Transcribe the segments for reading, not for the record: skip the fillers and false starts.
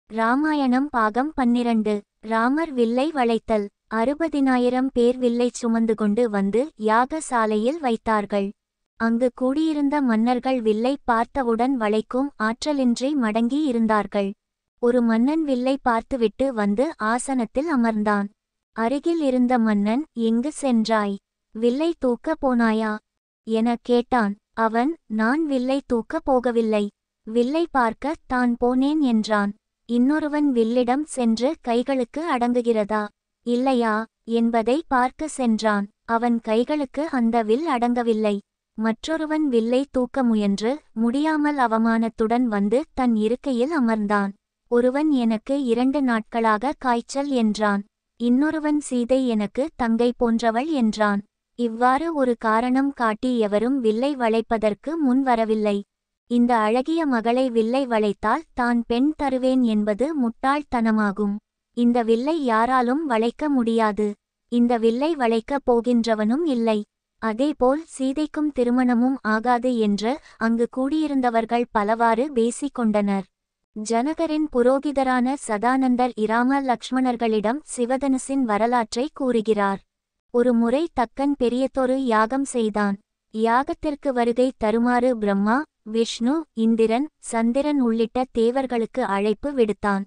ராமாயணம் பாகம் 12. ராமர் வில்லை வளைத்தல். 60,000 பேர் வில்லைச் சுமந்து கொண்டு வந்து யாக சாலையில் வைத்தார்கள். அங்கு கூடியிருந்த மன்னர்கள் வில்லை பார்த்தவுடன் வளைக்கும் ஆற்றலின்றி மடங்கி இருந்தார்கள். ஒரு மன்னன் வில்லை பார்த்துவிட்டு வந்து ஆசனத்தில் அமர்ந்தான். அருகில் இருந்த மன்னன், எங்கு சென்றாய்? வில்லை தூக்க போனாயா எனக் கேட்டான். அவன், நான் வில்லை தூக்க போகவில்லை, வில்லை பார்க்க தான் போனேன் என்றான். இன்னொருவன் வில்லிடம் சென்று கைகளுக்கு அடங்குகிறதா இல்லையா என்பதை பார்க்க சென்றான். அவன் கைகளுக்கு அந்த வில் அடங்கவில்லை. மற்றொருவன் வில்லை தூக்க முயன்று முடியாமல் அவமானத்துடன் வந்து தன் இருக்கையில் அமர்ந்தான். ஒருவன், எனக்கு 2 நாட்களாக காய்ச்சல் என்றான். இன்னொருவன், சீதை எனக்கு தங்கை போன்றவள் என்றான். இவ்வாறு ஒரு காரணம் காட்டி எவரும் வில்லை வளைப்பதற்கு முன் வரவில்லை. இந்த அழகிய மகளை வில்லை வளைத்தால் தான் பெண் தருவேன் என்பது முட்டாள்தனமாகும். இந்த வில்லை யாராலும் வளைக்க முடியாது. இந்த வில்லை வளைக்கப் போகின்றவனும் இல்லை. அதேபோல் சீதைக்கும் திருமணமும் ஆகாது என்று அங்கு கூடியிருந்தவர்கள் பலவாறு பேசிக்கொண்டனர். ஜனகரின் புரோகிதரான சதானந்தர் இராம லக்ஷ்மணர்களிடம் சிவதனுசின் வரலாற்றை கூறுகிறார். ஒரு முறை தக்கன் பெரியதொரு யாகம் செய்தான். யாகத்திற்கு வருகை தருமாறு பிரம்மா, விஷ்ணு, இந்திரன், சந்திரன் உள்ளிட்ட தேவர்களுக்கு அழைப்பு விடுத்தான்.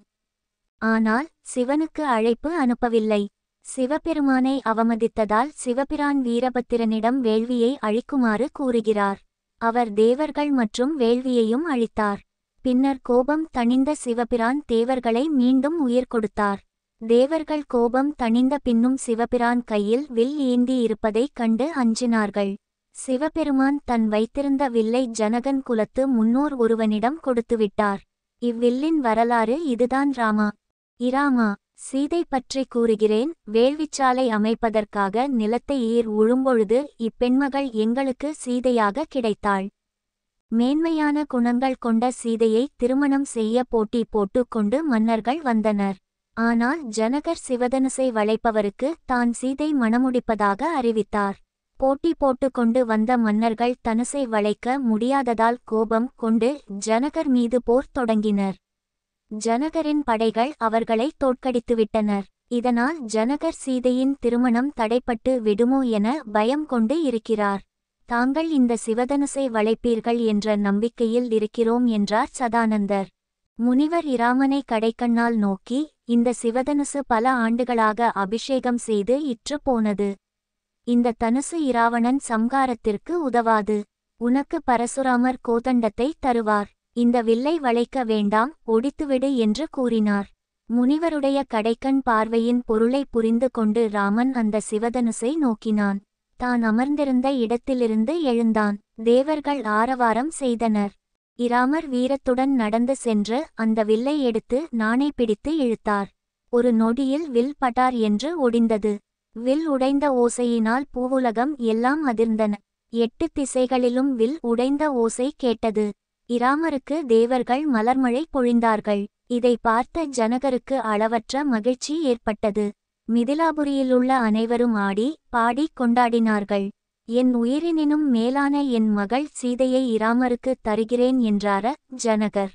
ஆனால் சிவனுக்கு அழைப்பு அனுப்பவில்லை. சிவபெருமானை அவமதித்ததால் சிவபிரான் வீரபத்திரனிடம் வேள்வியை அழிக்குமாறு கூறுகிறார். அவர் தேவர்கள் மற்றும் வேள்வியையும் அழித்தார். பின்னர் கோபம் தணிந்த சிவபிரான் தேவர்களை மீண்டும் உயிர் கொடுத்தார். தேவர்கள் கோபம் தணிந்த பின்னும் சிவபிரான் கையில் வில் ஏந்தி இருப்பதைக் கண்டு அஞ்சினார்கள். சிவபெருமான் தன் வைத்திருந்த வில்லை ஜனகன் குலத்து முன்னோர் ஒருவனிடம் கொடுத்துவிட்டார். இவ்வில்லின் வரலாறு இதுதான். இராமா, சீதை பற்றி கூறுகிறேன். வேள்விச்சாலை அமைப்பதற்காக நிலத்தை ஏர் உழும்பொழுது இப்பெண்மகள் எங்களுக்கு சீதையாக கிடைத்தாள். மேன்மையான குணங்கள் கொண்ட சீதையை திருமணம் செய்ய போட்டி போட்டுக்கொண்டு மன்னர்கள் வந்தனர். ஆனால் ஜனகர் சிவதனுசை வளைப்பவருக்கு தான் சீதை மணமுடிப்பதாக அறிவித்தார். போட்டி போட்டுக்கொண்டு வந்த மன்னர்கள் தனுசை வளைக்க முடியாததால் கோபம் கொண்டு ஜனகர் மீது போர் தொடங்கினர். ஜனகரின் படைகள் அவர்களை தோற்கடித்துவிட்டனர். இதனால் ஜனகர் சீதையின் திருமணம் தடைப்பட்டு விடுமோ என பயம் கொண்டு இருக்கிறார். தாங்கள் இந்த சிவதனுசை வளைப்பீர்கள் என்ற நம்பிக்கையில் இருக்கிறோம் என்றார் சதானந்தர். முனிவர் இராமனை கடைக்கண்ணால் நோக்கி, இந்த சிவதனுசு பல ஆண்டுகளாக அபிஷேகம் செய்து இற்று போனது. இந்த தனுசு இராவணன் சம்காரத்திற்கு உதவாது. உனக்கு பரசுராமர் கோதண்டத்தை தருவார். இந்த வில்லை வளைக்க வேண்டாம், ஒடித்துவிடு என்று கூறினார். முனிவருடைய கடைக்கண் பார்வையின் பொருளை புரிந்து கொண்டு ராமன் அந்த சிவதனுசை நோக்கினான். தான் அமர்ந்திருந்த இடத்திலிருந்து எழுந்தான். தேவர்கள் ஆரவாரம் செய்தனர். இராமர் வீரத்துடன் நடந்து சென்று அந்த வில்லை எடுத்து நாணை பிடித்து இழுத்தார். ஒரு நொடியில் வில் பட்டார் என்று ஒடிந்தது. வில் உடைந்த ஓசையினால் பூவுலகம் எல்லாம் அதிர்ந்தன. 8 திசைகளிலும் வில் உடைந்த ஓசை கேட்டது. இராமருக்கு தேவர்கள் மலர்மழை பொழிந்தார்கள். இதை பார்த்த ஜனகருக்கு அளவற்ற மகிழ்ச்சி ஏற்பட்டது. மிதிலாபுரியிலுள்ள அனைவரும் ஆடி பாடி கொண்டாடினார்கள். என் உயிரினும் மேலான என் மகள் சீதையை இராமருக்கு தருகிறேன் என்றார ஜனகர்.